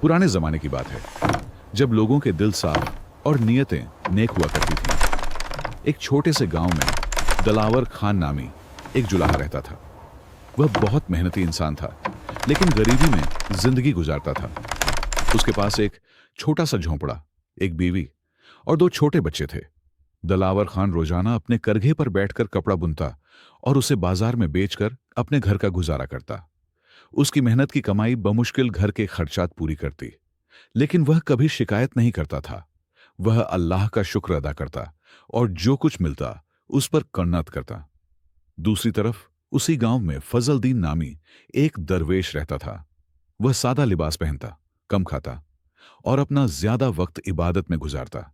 पुराने जमाने की बात है, जब लोगों के दिल साफ और नीयतें नेक हुआ करती थी। एक छोटे से गांव में दलावर खान नामी एक जुलाहा रहता था। वह बहुत मेहनती इंसान था, लेकिन गरीबी में जिंदगी गुजारता था। उसके पास एक छोटा सा झोंपड़ा, एक बीवी और दो छोटे बच्चे थे। दलावर खान रोजाना अपने करघे पर बैठकर कपड़ा बुनता और उसे बाजार में बेचकर अपने घर का गुजारा करता। उसकी मेहनत की कमाई बमुश्किल घर के खर्चात पूरी करती, लेकिन वह कभी शिकायत नहीं करता था। वह अल्लाह का शुक्र अदा करता और जो कुछ मिलता उस पर कन्नत करता। दूसरी तरफ उसी गांव में फजलदीन नामी एक दरवेश रहता था। वह सादा लिबास पहनता, कम खाता और अपना ज्यादा वक्त इबादत में गुजारता।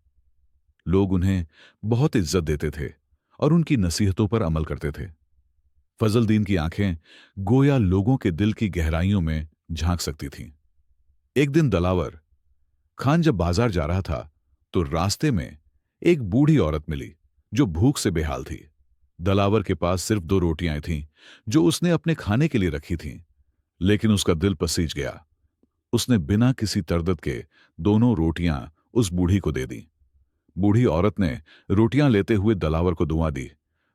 लोग उन्हें बहुत इज्जत देते थे और उनकी नसीहतों पर अमल करते थे। फजलदीन की आंखें गोया लोगों के दिल की गहराइयों में झांक सकती थीं। एक दिन दलावर खान जब बाजार जा रहा था तो रास्ते में एक बूढ़ी औरत मिली जो भूख से बेहाल थी। दलावर के पास सिर्फ दो रोटियां थीं जो उसने अपने खाने के लिए रखी थीं, लेकिन उसका दिल पसीज गया। उसने बिना किसी तरदद के दोनों रोटियां उस बूढ़ी को दे दी। बूढ़ी औरत ने रोटियां लेते हुए दलावर को दुआ दी।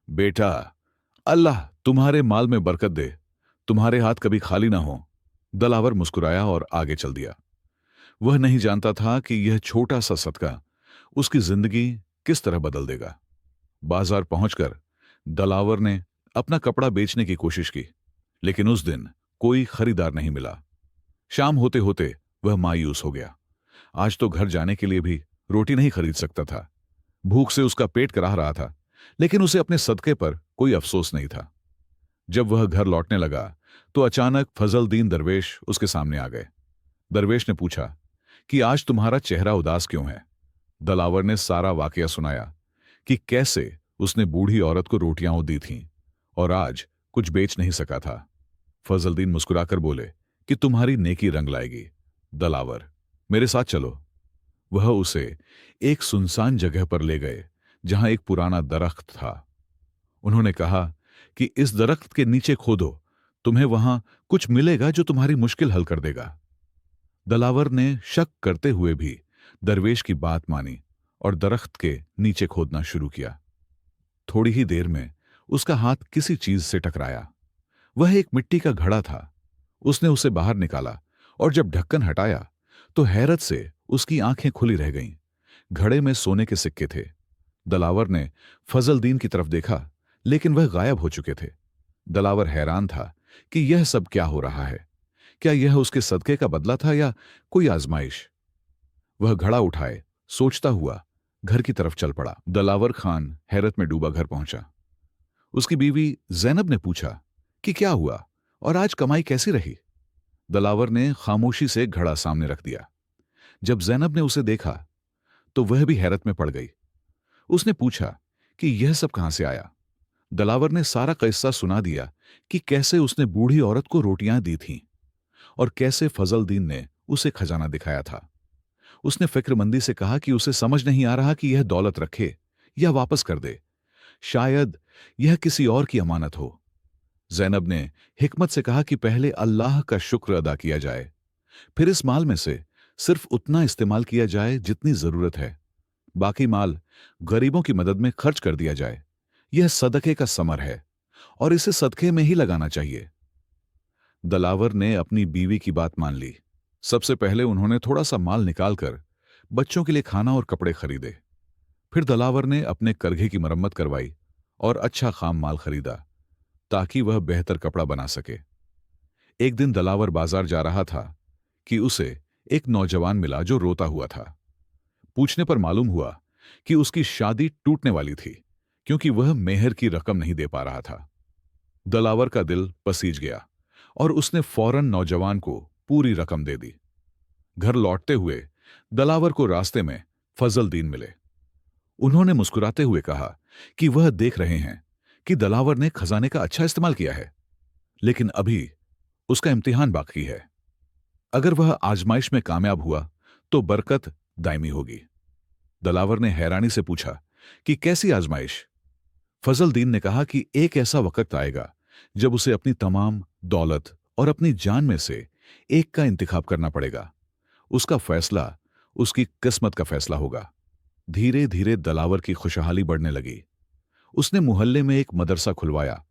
बेटा, अल्लाह तुम्हारे माल में बरकत दे, तुम्हारे हाथ कभी खाली ना हो। दलावर मुस्कुराया और आगे चल दिया। वह नहीं जानता था कि यह छोटा सा सदका उसकी जिंदगी किस तरह बदल देगा। बाजार पहुंचकर दलावर ने अपना कपड़ा बेचने की कोशिश की, लेकिन उस दिन कोई खरीदार नहीं मिला। शाम होते होते वह मायूस हो गया। आज तो घर जाने के लिए भी रोटी नहीं खरीद सकता था। भूख से उसका पेट कराह रहा था, लेकिन उसे अपने सदके पर कोई अफसोस नहीं था। जब वह घर लौटने लगा तो अचानक फजलदीन दरवेश उसके सामने आ गए। दरवेश ने पूछा कि आज तुम्हारा चेहरा उदास क्यों है। दलावर ने सारा वाकया सुनाया कि कैसे उसने बूढ़ी औरत को रोटियां दी थीं और आज कुछ बेच नहीं सका था। फजलदीन मुस्कुराकर बोले कि तुम्हारी नेकी रंग लाएगी। दलावर, मेरे साथ चलो। वह उसे एक सुनसान जगह पर ले गए जहां एक पुराना दरख्त था। उन्होंने कहा कि इस दरख्त के नीचे खोदो, तुम्हें वहां कुछ मिलेगा जो तुम्हारी मुश्किल हल कर देगा। दलावर ने शक करते हुए भी दरवेश की बात मानी और दरख्त के नीचे खोदना शुरू किया। थोड़ी ही देर में उसका हाथ किसी चीज से टकराया। वह एक मिट्टी का घड़ा था। उसने उसे बाहर निकाला और जब ढक्कन हटाया तो हैरत से उसकी आंखें खुली रह गईं। घड़े में सोने के सिक्के थे। दलावर ने फजलदीन की तरफ देखा, लेकिन वह गायब हो चुके थे। दलावर हैरान था कि यह सब क्या हो रहा है। क्या यह उसके सदके का बदला था या कोई आजमाइश? वह घड़ा उठाए सोचता हुआ घर की तरफ चल पड़ा। दलावर खान हैरत में डूबा घर पहुंचा। उसकी बीवी जैनब ने पूछा कि क्या हुआ और आज कमाई कैसी रही। दलावर ने खामोशी से घड़ा सामने रख दिया। जब जैनब ने उसे देखा तो वह भी हैरत में पड़ गई। उसने पूछा कि यह सब कहां से आया। दलावर ने सारा किस्सा सुना दिया कि कैसे उसने बूढ़ी औरत को रोटियां दी थीं और कैसे फजलदीन ने उसे खजाना दिखाया था। उसने फिक्रमंदी से कहा कि उसे समझ नहीं आ रहा कि यह दौलत रखे या वापस कर दे। शायद यह किसी और की अमानत हो। जैनब ने हिकमत से कहा कि पहले अल्लाह का शुक्र अदा किया जाए, फिर इस माल में से सिर्फ उतना इस्तेमाल किया जाए जितनी जरूरत है। बाकी माल गरीबों की मदद में खर्च कर दिया जाए। यह सदके का समर है और इसे सदके में ही लगाना चाहिए। दलावर ने अपनी बीवी की बात मान ली। सबसे पहले उन्होंने थोड़ा सा माल निकालकर बच्चों के लिए खाना और कपड़े खरीदे। फिर दलावर ने अपने करघे की मरम्मत करवाई और अच्छा खाम माल खरीदा ताकि वह बेहतर कपड़ा बना सके। एक दिन दलावर बाजार जा रहा था कि उसे एक नौजवान मिला जो रोता हुआ था। पूछने पर मालूम हुआ कि उसकी शादी टूटने वाली थी क्योंकि वह मेहर की रकम नहीं दे पा रहा था। दलावर का दिल पसीज गया और उसने फौरन नौजवान को पूरी रकम दे दी। घर लौटते हुए दलावर को रास्ते में फजलदीन मिले। उन्होंने मुस्कुराते हुए कहा कि वह देख रहे हैं कि दलावर ने खजाने का अच्छा इस्तेमाल किया है, लेकिन अभी उसका इम्तिहान बाकी है। अगर वह आजमाइश में कामयाब हुआ तो बरकत दायमी होगी। दलावर ने हैरानी से पूछा कि कैसी आजमाइश? फजलदीन ने कहा कि एक ऐसा वक्त आएगा जब उसे अपनी तमाम दौलत और अपनी जान में से एक का इंतखाब करना पड़ेगा। उसका फैसला उसकी किस्मत का फैसला होगा। धीरे धीरे दलावर की खुशहाली बढ़ने लगी। उसने मोहल्ले में एक मदरसा खुलवाया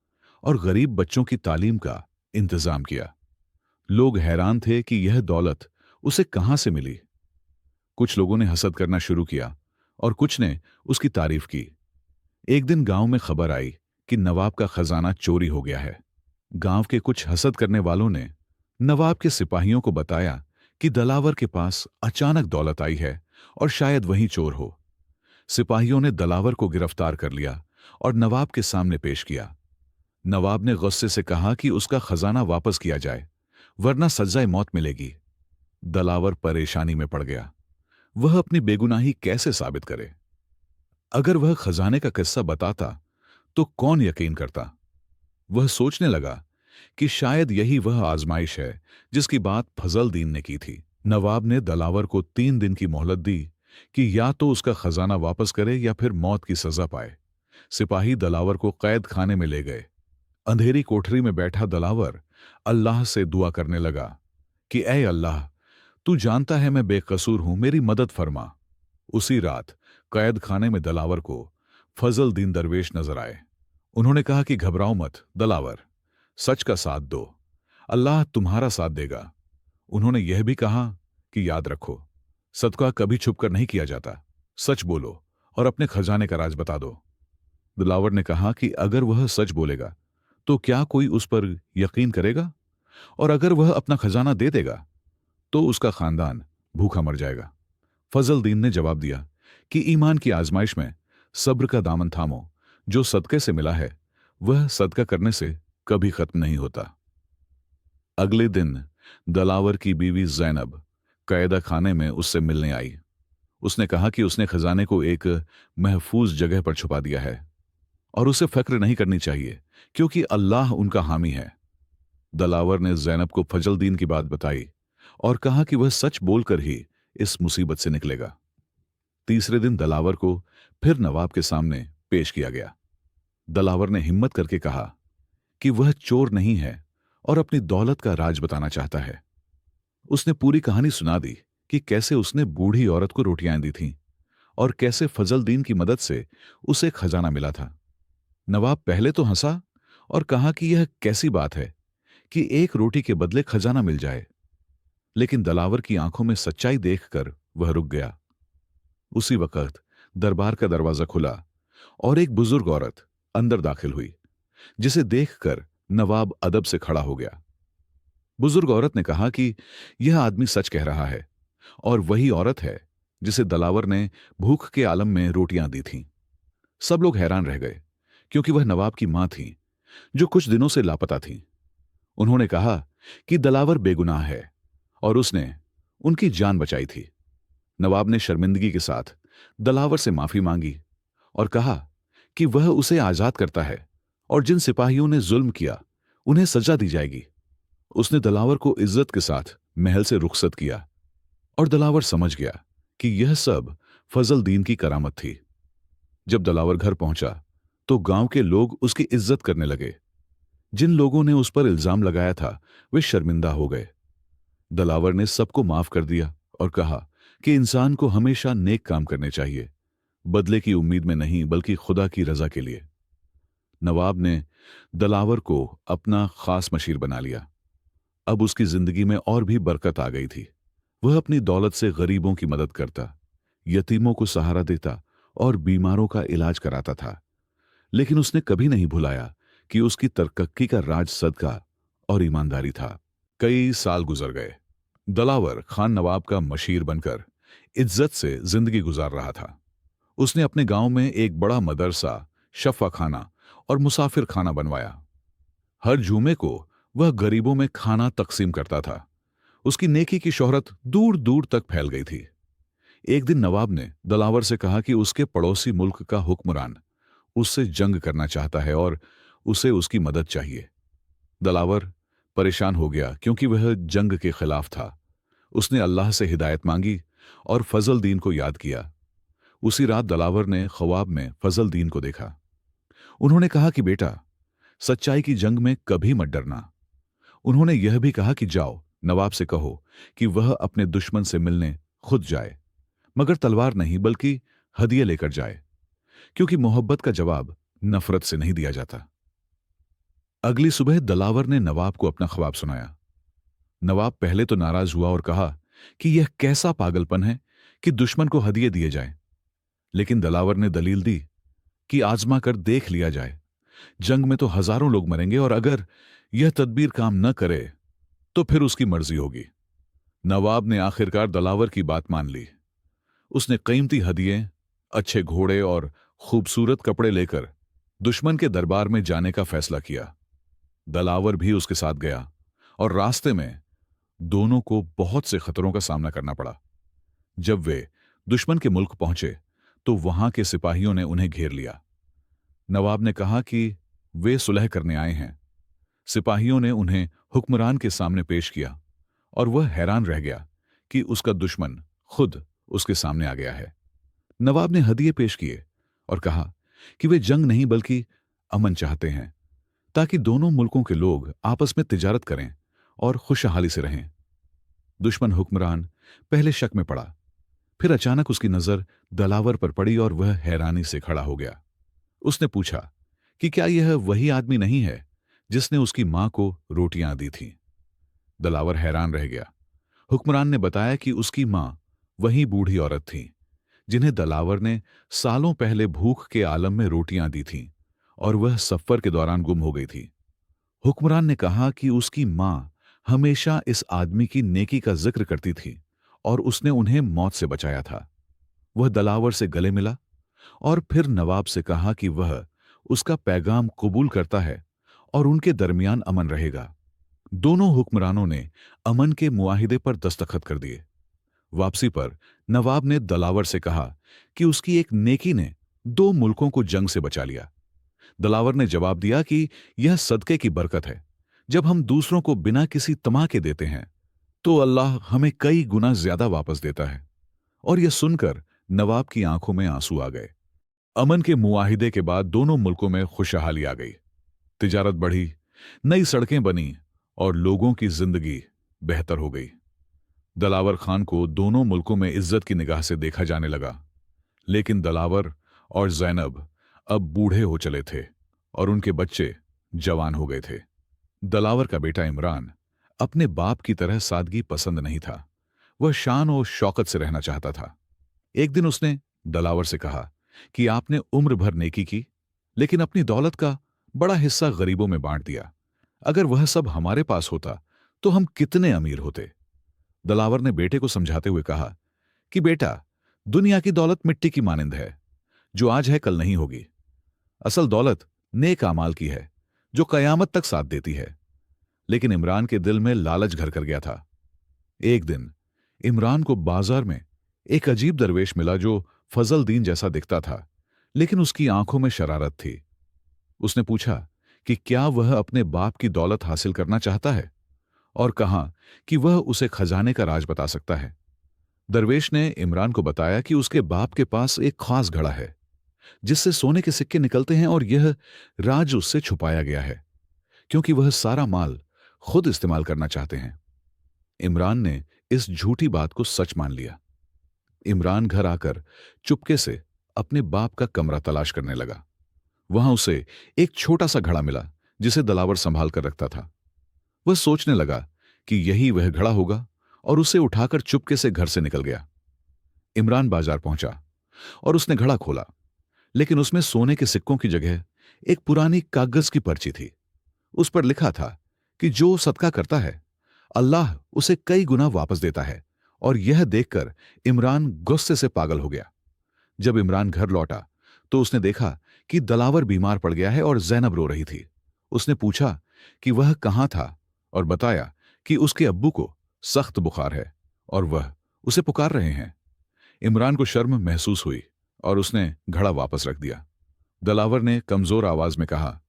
और गरीब बच्चों की तालीम का इंतजाम किया। लोग हैरान थे कि यह दौलत उसे कहां से मिली। कुछ लोगों ने हसद करना शुरू किया और कुछ ने उसकी तारीफ की। एक दिन गांव में खबर आई कि नवाब का खजाना चोरी हो गया है। गांव के कुछ हसद करने वालों ने नवाब के सिपाहियों को बताया कि दलावर के पास अचानक दौलत आई है और शायद वही चोर हो। सिपाहियों ने दलावर को गिरफ्तार कर लिया और नवाब के सामने पेश किया। नवाब ने गुस्से से कहा कि उसका खजाना वापस किया जाए, वरना सजाए मौत मिलेगी। दलावर परेशानी में पड़ गया। वह अपनी बेगुनाही कैसे साबित करे? अगर वह खजाने का किस्सा बताता तो कौन यकीन करता? वह सोचने लगा कि शायद यही वह आजमाइश है जिसकी बात फजल दीन ने की थी। नवाब ने दलावर को 3 दिन की मोहलत दी कि या तो उसका खजाना वापस करे या फिर मौत की सजा पाए। सिपाही दलावर को कैद खाने में ले गए। अंधेरी कोठरी में बैठा दलावर अल्लाह से दुआ करने लगा कि ऐ अल्लाह, तू जानता है मैं बेकसूर हूं, मेरी मदद फरमा। उसी रात कैद खाने में दलावर को फजल दीन दरवेश नजर आए। उन्होंने कहा कि घबराओ मत दलावर, सच का साथ दो, अल्लाह तुम्हारा साथ देगा। उन्होंने यह भी कहा कि याद रखो, सदका कभी छुपकर नहीं किया जाता। सच बोलो और अपने खजाने का राज बता दो। दिलावर ने कहा कि अगर वह सच बोलेगा तो क्या कोई उस पर यकीन करेगा, और अगर वह अपना खजाना दे देगा तो उसका खानदान भूखा मर जाएगा। फजल दीन ने जवाब दिया कि ईमान की आजमाइश में सब्र का दामन थामो। जो सदके से मिला है वह सदका करने से कभी खत्म नहीं होता। अगले दिन दलावर की बीवी जैनब कैदा खाने में उससे मिलने आई। उसने कहा कि उसने खजाने को एक महफूज जगह पर छुपा दिया है और उसे फक्र नहीं करनी चाहिए क्योंकि अल्लाह उनका हामी है। दलावर ने जैनब को फजल दीन की बात बताई और कहा कि वह सच बोलकर ही इस मुसीबत से निकलेगा। तीसरे दिन दलावर को फिर नवाब के सामने पेश किया गया। दलावर ने हिम्मत करके कहा कि वह चोर नहीं है और अपनी दौलत का राज बताना चाहता है। उसने पूरी कहानी सुना दी कि कैसे उसने बूढ़ी औरत को रोटियां दी थीं और कैसे फजल दीन की मदद से उसे खजाना मिला था। नवाब पहले तो हंसा और कहा कि यह कैसी बात है कि एक रोटी के बदले खजाना मिल जाए, लेकिन दलावर की आंखों में सच्चाई देखकर वह रुक गया। उसी वक्त दरबार का दरवाजा खुला और एक बुजुर्ग औरत अंदर दाखिल हुई, जिसे देखकर नवाब अदब से खड़ा हो गया। बुजुर्ग औरत ने कहा कि यह आदमी सच कह रहा है और वही औरत है जिसे दलावर ने भूख के आलम में रोटियां दी थीं। सब लोग हैरान रह गए क्योंकि वह नवाब की मां थी जो कुछ दिनों से लापता थी। उन्होंने कहा कि दलावर बेगुनाह है और उसने उनकी जान बचाई थी। नवाब ने शर्मिंदगी के साथ दलावर से माफी मांगी और कहा कि वह उसे आजाद करता है और जिन सिपाहियों ने जुल्म किया उन्हें सजा दी जाएगी। उसने दलावर को इज्जत के साथ महल से रुखसत किया और दलावर समझ गया कि यह सब फजल दीन की करामत थी। जब दलावर घर पहुंचा तो गांव के लोग उसकी इज्जत करने लगे। जिन लोगों ने उस पर इल्जाम लगाया था वे शर्मिंदा हो गए। दलावर ने सबको माफ कर दिया और कहा कि इंसान को हमेशा नेक काम करने चाहिए, बदले की उम्मीद में नहीं बल्कि खुदा की रजा के लिए। नवाब ने दलावर को अपना खास मशीर बना लिया। अब उसकी जिंदगी में और भी बरकत आ गई थी। वह अपनी दौलत से गरीबों की मदद करता, यतीमों को सहारा देता और बीमारों का इलाज कराता था। लेकिन उसने कभी नहीं भुलाया कि उसकी तरक्की का राज सदका और ईमानदारी था। कई साल गुजर गए। दलावर खान नवाब का मशीर बनकर इज्जत से जिंदगी गुजार रहा था। उसने अपने गांव में एक बड़ा मदरसा, शफा खाना और मुसाफिर खाना बनवाया। हर जुमे को वह गरीबों में खाना तकसीम करता था। उसकी नेकी की शोहरत दूर दूर तक फैल गई थी। एक दिन नवाब ने दलावर से कहा कि उसके पड़ोसी मुल्क का हुक्मरान उससे जंग करना चाहता है और उसे उसकी मदद चाहिए। दलावर परेशान हो गया क्योंकि वह जंग के खिलाफ था। उसने अल्लाह से हिदायत मांगी और फजल दीन को याद किया। उसी रात दलावर ने ख्वाब में फजल दीन को देखा। उन्होंने कहा कि बेटा, सच्चाई की जंग में कभी मत डरना। उन्होंने यह भी कहा कि जाओ नवाब से कहो कि वह अपने दुश्मन से मिलने खुद जाए, मगर तलवार नहीं बल्कि हदिये लेकर जाए, क्योंकि मोहब्बत का जवाब नफरत से नहीं दिया जाता। अगली सुबह दलावर ने नवाब को अपना ख्वाब सुनाया। नवाब पहले तो नाराज हुआ और कहा कि यह कैसा पागलपन है कि दुश्मन को हदिये दिए जाएं। लेकिन दलावर ने दलील दी कि आजमा कर देख लिया जाए, जंग में तो हजारों लोग मरेंगे और अगर यह तदबीर काम न करे तो फिर उसकी मर्जी होगी। नवाब ने आखिरकार दलावर की बात मान ली। उसने कीमती हदिये, अच्छे घोड़े और खूबसूरत कपड़े लेकर दुश्मन के दरबार में जाने का फैसला किया। दलावर भी उसके साथ गया और रास्ते में दोनों को बहुत से खतरों का सामना करना पड़ा। जब वे दुश्मन के मुल्क पहुंचे तो वहां के सिपाहियों ने उन्हें घेर लिया। नवाब ने कहा कि वे सुलह करने आए हैं। सिपाहियों ने उन्हें हुक्मरान के सामने पेश किया और वह हैरान रह गया कि उसका दुश्मन खुद उसके सामने आ गया है। नवाब ने हदिये पेश किए और कहा कि वे जंग नहीं बल्कि अमन चाहते हैं, ताकि दोनों मुल्कों के लोग आपस में तिजारत करें और खुशहाली से रहें। दुश्मन हुक्मरान पहले शक में पड़ा, फिर अचानक उसकी नजर दलावर पर पड़ी और वह हैरानी से खड़ा हो गया। उसने पूछा कि क्या यह वही आदमी नहीं है जिसने उसकी मां को रोटियां दी थीं? दलावर हैरान रह गया। हुक्मरान ने बताया कि उसकी मां वही बूढ़ी औरत थी जिन्हें दलावर ने सालों पहले भूख के आलम में रोटियां दी थीं और वह सफर के दौरान गुम हो गई थी। हुक्मरान ने कहा कि उसकी मां हमेशा इस आदमी की नेकी का जिक्र करती थी और उसने उन्हें मौत से बचाया था। वह दलावर से गले मिला और फिर नवाब से कहा कि वह उसका पैगाम कबूल करता है और उनके दरमियान अमन रहेगा। दोनों हुक्मरानों ने अमन के मुआहिदे पर दस्तखत कर दिए। वापसी पर नवाब ने दलावर से कहा कि उसकी एक नेकी ने दो मुल्कों को जंग से बचा लिया। दलावर ने जवाब दिया कि यह सदके की बरकत है। जब हम दूसरों को बिना किसी तमा के देते हैं तो अल्लाह हमें कई गुना ज्यादा वापस देता है। और यह सुनकर नवाब की आंखों में आंसू आ गए। अमन के मुआहिदे के बाद दोनों मुल्कों में खुशहाली आ गई। तिजारत बढ़ी, नई सड़कें बनी और लोगों की जिंदगी बेहतर हो गई। दलावर खान को दोनों मुल्कों में इज्जत की निगाह से देखा जाने लगा। लेकिन दलावर और जैनब अब बूढ़े हो चले थे और उनके बच्चे जवान हो गए थे। दलावर का बेटा इमरान अपने बाप की तरह सादगी पसंद नहीं था। वह शान और शौकत से रहना चाहता था। एक दिन उसने दलावर से कहा कि आपने उम्र भर नेकी की, लेकिन अपनी दौलत का बड़ा हिस्सा गरीबों में बांट दिया। अगर वह सब हमारे पास होता तो हम कितने अमीर होते। दलावर ने बेटे को समझाते हुए कहा कि बेटा, दुनिया की दौलत मिट्टी की मानिंद है, जो आज है कल नहीं होगी। असल दौलत नेक अमाल की है, जो कयामत तक साथ देती है। लेकिन इमरान के दिल में लालच घर कर गया था। एक दिन इमरान को बाजार में एक अजीब दरवेश मिला जो फजल दीन जैसा दिखता था, लेकिन उसकी आंखों में शरारत थी। उसने पूछा कि क्या वह अपने बाप की दौलत हासिल करना चाहता है और कहा कि वह उसे खजाने का राज बता सकता है। दरवेश ने इमरान को बताया कि उसके बाप के पास एक खास घड़ा है जिससे सोने के सिक्के निकलते हैं और यह राज उससे छुपाया गया है क्योंकि वह सारा माल खुद इस्तेमाल करना चाहते हैं। इमरान ने इस झूठी बात को सच मान लिया। इमरान घर आकर चुपके से अपने बाप का कमरा तलाश करने लगा। वहां उसे एक छोटा सा घड़ा मिला जिसे दलावर संभाल कर रखता था। वह सोचने लगा कि यही वह घड़ा होगा और उसे उठाकर चुपके से घर से निकल गया। इमरान बाजार पहुंचा और उसने घड़ा खोला, लेकिन उसमें सोने के सिक्कों की जगह एक पुरानी कागज की पर्ची थी। उस पर लिखा था कि जो सदका करता है अल्लाह उसे कई गुना वापस देता है। और यह देखकर इमरान गुस्से से पागल हो गया। जब इमरान घर लौटा तो उसने देखा कि दलावर बीमार पड़ गया है और जैनब रो रही थी। उसने पूछा कि वह कहां था और बताया कि उसके अब्बू को सख्त बुखार है और वह उसे पुकार रहे हैं। इमरान को शर्म महसूस हुई और उसने घड़ा वापस रख दिया। दलावर ने कमजोर आवाज में कहा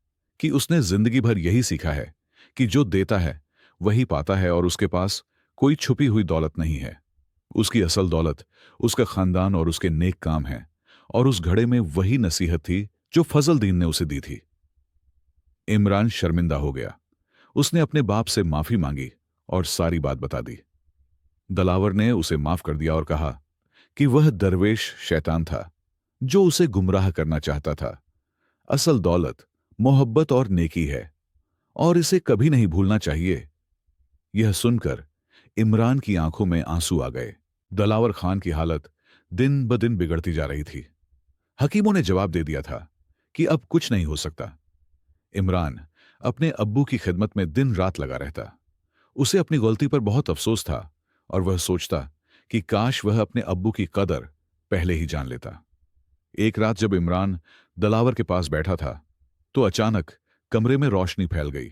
कि उसने जिंदगी भर यही सीखा है कि जो देता है वही पाता है और उसके पास कोई छुपी हुई दौलत नहीं है। उसकी असल दौलत उसका खानदान और उसके नेक काम है और उस घड़े में वही नसीहत थी जो फजल दीन ने उसे दी थी। इमरान शर्मिंदा हो गया। उसने अपने बाप से माफी मांगी और सारी बात बता दी। दलावर ने उसे माफ कर दिया और कहा कि वह दरवेश शैतान था जो उसे गुमराह करना चाहता था। असल दौलत मोहब्बत और नेकी है और इसे कभी नहीं भूलना चाहिए। यह सुनकर इमरान की आंखों में आंसू आ गए। दलावर खान की हालत दिन ब दिन बिगड़ती जा रही थी। हकीमों ने जवाब दे दिया था कि अब कुछ नहीं हो सकता। इमरान अपने अब्बू की खिदमत में दिन रात लगा रहता। उसे अपनी गलती पर बहुत अफसोस था और वह सोचता कि काश वह अपने अब्बू की कदर पहले ही जान लेता। एक रात जब इमरान दलावर के पास बैठा था तो अचानक कमरे में रोशनी फैल गई।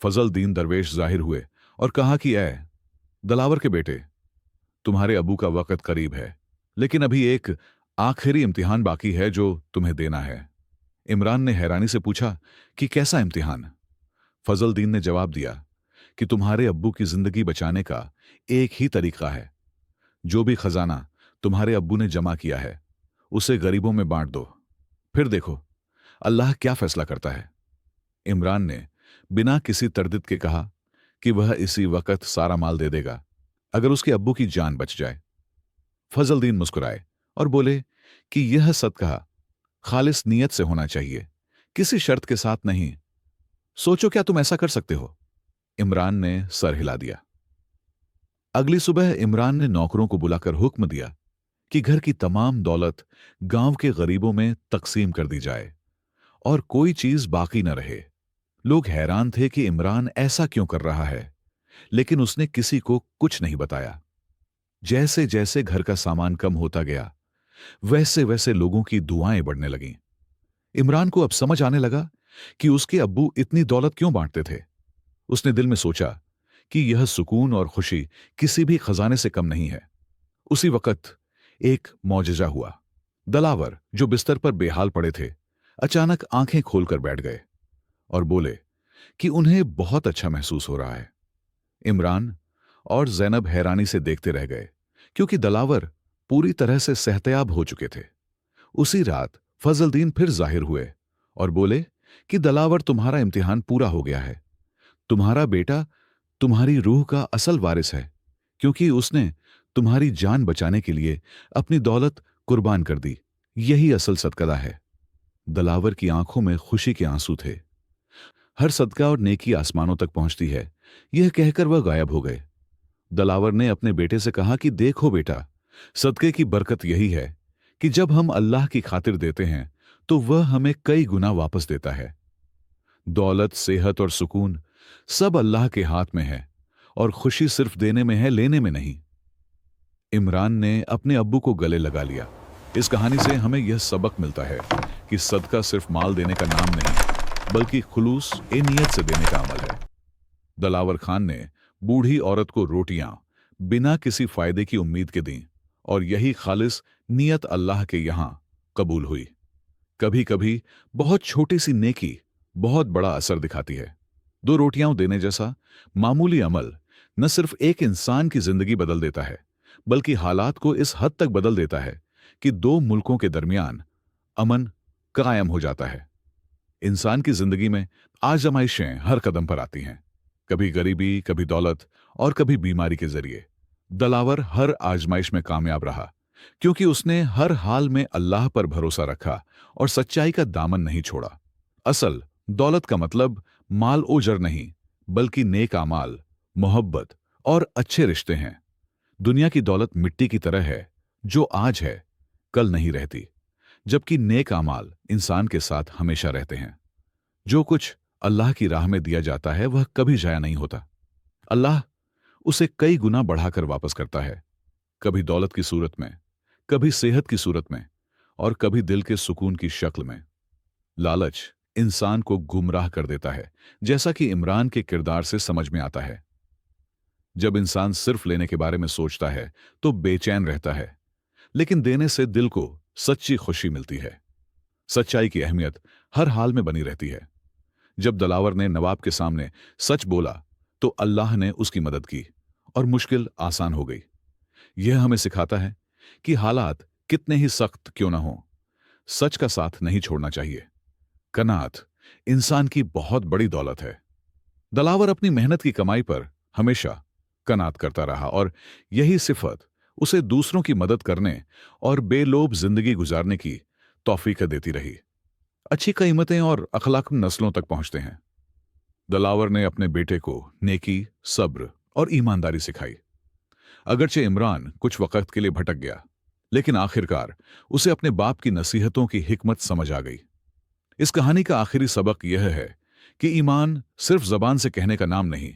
फजल दीन दरवेश जाहिर हुए और कहा कि ऐ दलावर के बेटे, तुम्हारे अब्बू का वक्त करीब है, लेकिन अभी एक आखिरी इम्तिहान बाकी है जो तुम्हें देना है। इमरान ने हैरानी से पूछा कि कैसा इम्तिहान? फजल दीन ने जवाब दिया कि तुम्हारे अब्बू की जिंदगी बचाने का एक ही तरीका है। जो भी खजाना तुम्हारे अब्बू ने जमा किया है उसे गरीबों में बांट दो, फिर देखो अल्लाह क्या फैसला करता है। इमरान ने बिना किसी तरदीद के कहा कि वह इसी वक्त सारा माल दे देगा अगर उसके अब्बू की जान बच जाए। फजल दीन मुस्कुराए और बोले कि यह सदका खालिस नीयत से होना चाहिए, किसी शर्त के साथ नहीं। सोचो क्या तुम ऐसा कर सकते हो? इमरान ने सर हिला दिया। अगली सुबह इमरान ने नौकरों को बुलाकर हुक्म दिया कि घर की तमाम दौलत गांव के गरीबों में तकसीम कर दी जाए और कोई चीज बाकी न रहे। लोग हैरान थे कि इमरान ऐसा क्यों कर रहा है, लेकिन उसने किसी को कुछ नहीं बताया। जैसे जैसे घर का सामान कम होता गया वैसे वैसे लोगों की दुआएं बढ़ने लगीं। इमरान को अब समझ आने लगा कि उसके अब्बू इतनी दौलत क्यों बांटते थे। उसने दिल में सोचा कि यह सुकून और खुशी किसी भी खजाने से कम नहीं है। उसी वक्त एक मौजज़ा हुआ। दलावर जो बिस्तर पर बेहाल पड़े थे अचानक आंखें खोलकर बैठ गए और बोले कि उन्हें बहुत अच्छा महसूस हो रहा है। इमरान और जैनब हैरानी से देखते रह गए क्योंकि दलावर पूरी तरह से सेहतयाब हो चुके थे। उसी रात फजलदीन फिर जाहिर हुए और बोले कि दलावर, तुम्हारा इम्तिहान पूरा हो गया है। तुम्हारा बेटा तुम्हारी रूह का असल वारिस है क्योंकि उसने तुम्हारी जान बचाने के लिए अपनी दौलत कुर्बान कर दी। यही असल सदका है। दलावर की आंखों में खुशी के आंसू थे। हर सदका और नेकी आसमानों तक पहुंचती है, यह कहकर वह गायब हो गए। दलावर ने अपने बेटे से कहा कि देखो बेटा, सदके की बरकत यही है कि जब हम अल्लाह की खातिर देते हैं तो वह हमें कई गुना वापस देता है। दौलत, सेहत और सुकून सब अल्लाह के हाथ में है और खुशी सिर्फ देने में है, लेने में नहीं। इमरान ने अपने अब्बू को गले लगा लिया। इस कहानी से हमें यह सबक मिलता है कि सदका सिर्फ माल देने का नाम नहीं बल्कि खुलूस ए नीयत से देने का अमल है। दलावर खान ने बूढ़ी औरत को रोटियां बिना किसी फायदे की उम्मीद के दी और यही खालिस नीयत अल्लाह के यहां कबूल हुई। कभी कभी बहुत छोटी सी नेकी बहुत बड़ा असर दिखाती है। दो रोटियां देने जैसा मामूली अमल न सिर्फ एक इंसान की जिंदगी बदल देता है बल्कि हालात को इस हद तक बदल देता है कि दो मुल्कों के दरमियान अमन कायम हो जाता है। इंसान की जिंदगी में आजमाइशें हर कदम पर आती हैं, कभी गरीबी, कभी दौलत और कभी बीमारी के जरिए। दलावर हर आजमाइश में कामयाब रहा क्योंकि उसने हर हाल में अल्लाह पर भरोसा रखा और सच्चाई का दामन नहीं छोड़ा। असल दौलत का मतलब माल ओजर नहीं बल्कि नेक आमाल, मोहब्बत और अच्छे रिश्ते हैं। दुनिया की दौलत मिट्टी की तरह है जो आज है कल नहीं रहती, जबकि नेक आमाल इंसान के साथ हमेशा रहते हैं। जो कुछ अल्लाह की राह में दिया जाता है वह कभी जाया नहीं होता। अल्लाह उसे कई गुना बढ़ाकर वापस करता है, कभी दौलत की सूरत में, कभी सेहत की सूरत में और कभी दिल के सुकून की शक्ल में। लालच इंसान को गुमराह कर देता है, जैसा कि इमरान के किरदार से समझ में आता है। जब इंसान सिर्फ लेने के बारे में सोचता है तो बेचैन रहता है, लेकिन देने से दिल को सच्ची खुशी मिलती है। सच्चाई की अहमियत हर हाल में बनी रहती है। जब दलावर ने नवाब के सामने सच बोला तो अल्लाह ने उसकी मदद की और मुश्किल आसान हो गई। यह हमें सिखाता है कि हालात कितने ही सख्त क्यों ना हो, सच का साथ नहीं छोड़ना चाहिए। कनात इंसान की बहुत बड़ी दौलत है। दलावर अपनी मेहनत की कमाई पर हमेशा कनात करता रहा और यही सिफत उसे दूसरों की मदद करने और बेलोभ जिंदगी गुजारने की तौफीक देती रही। अच्छी कीमतें और अखलाक नस्लों तक पहुंचते हैं। दलावर ने अपने बेटे को नेकी, सब्र और ईमानदारी सिखाई। अगरचे इमरान कुछ वक्त के लिए भटक गया, लेकिन आखिरकार उसे अपने बाप की नसीहतों की हिकमत समझ आ गई। इस कहानी का आखिरी सबक यह है कि ईमान सिर्फ जबान से कहने का नाम नहीं,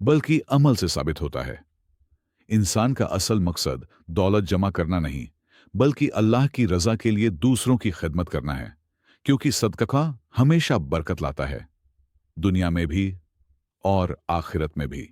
बल्कि अमल से साबित होता है। इंसान का असल मकसद दौलत जमा करना नहीं, बल्कि अल्लाह की रजा के लिए दूसरों की खिदमत करना है, क्योंकि सदका हमेशा बरकत लाता है, दुनिया में भी और आखिरत में भी।